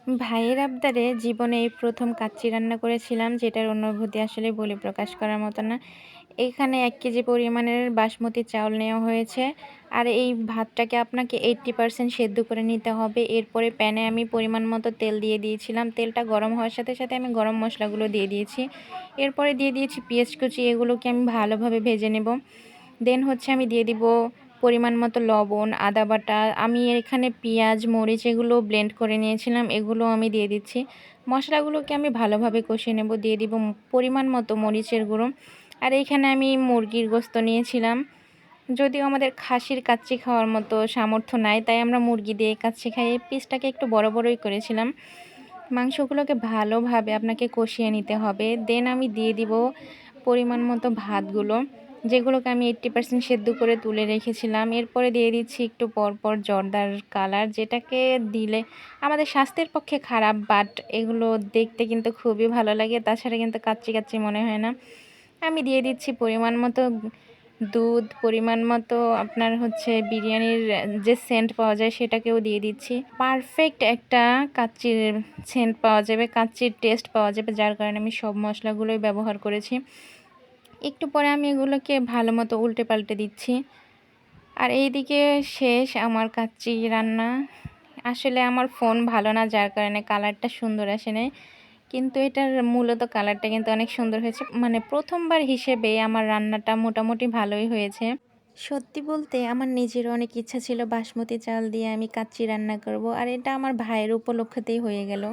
ভাইয়ের আবদারে জীবনে এই প্রথম কাচ্চি রান্না করেছিলাম, যেটার অনুভূতি আসলে বলে প্রকাশ করার মতো না। এখানে ১ কেজি পরিমাণের বাসমতি চাউল নেওয়া হয়েছে। আর এই ভাতটাকে আপনাকে 80% সেদ্ধ করে নিতে হবে। এরপরে প্যানে আমি পরিমাণ মতো তেল দিয়ে দিয়েছিলাম। তেলটা গরম হওয়ার সাথে সাথে আমি গরম মশলাগুলো দিয়ে দিয়েছি। এরপরে দিয়ে দিয়েছি পেঁয়াজ কুচি, এগুলোকে আমি ভালোভাবে ভেজে নেব। দেন হচ্ছে আমি দিয়ে দিব পরিমাণ মতো লবণ, আদা বাটা। আমি এখানে পেঁয়াজ, মরিচ এগুলো ব্লেন্ড করে নিয়েছিলাম, এগুলো আমি দিয়ে দিচ্ছি। মশলাগুলোকে আমি ভালোভাবে কষিয়ে নেব। দিয়ে দিব পরিমাণ মতো মরিচের গুঁড়ো। আর এইখানে আমি মুরগির গোশত নিয়েছিলাম। যদিও আমাদের খাসির কাচ্চি খাওয়ার মতো সামর্থ্য নাই, তাই আমরা মুরগি দিয়ে কাচ্চি খাই। এই পিসটাকে একটু বড় বড়ই করেছিলাম। মাংসগুলোকে ভালোভাবে আপনাকে কষিয়ে নিতে হবে। দেন আমি দিয়ে দিব পরিমাণ মতো ভাতগুলো, যেগুলোকে আমি 80% সেদ্ধ করে তুলে রেখেছিলাম। এরপরে দিয়ে দিচ্ছি একটু পরপর জর্দার কালার, যেটাকে দিলে আমাদের স্বাস্থ্যের পক্ষে খারাপ, বাট এগুলো দেখতে কিন্তু খুবই ভালো লাগে। তাছাড়া কিন্তু কাচ্চি কাচ্চি মনে হয় না। আমি দিয়ে দিচ্ছি পরিমাণ মতো দুধ, পরিমাণ মতো আপনার হচ্ছে বিরিয়ানির যে সেন্ট পাওয়া যায় সেটাকেও দিয়ে দিচ্ছি। পারফেক্ট একটা কাচ্চির সেন্ট পাওয়া যাবে, কাচ্চির টেস্ট পাওয়া যাবে, যার কারণে আমি সব মশলাগুলোই ব্যবহার করেছি। একটু পরে আমি এগুলোকে ভালো মতো উল্টে পাল্টে দিচ্ছি। আর এইদিকে শেষ আমার কাচ্চি রান্না। আসলে আমার ফোন ভালো না, যার কারণে কালারটা সুন্দর আসে নাই, কিন্তু এটার মূলত কালারটা কিন্তু অনেক সুন্দর হয়েছে। মানে প্রথমবার হিসেবে আমার রান্নাটা মোটামুটি ভালোই হয়েছে। সত্যি বলতে আমার নিজেরও অনেক ইচ্ছা ছিল বাসমতি চাল দিয়ে আমি কাচ্চি রান্না করব, আর এটা আমার ভাইয়ের উপলক্ষেতেই হয়ে গেল।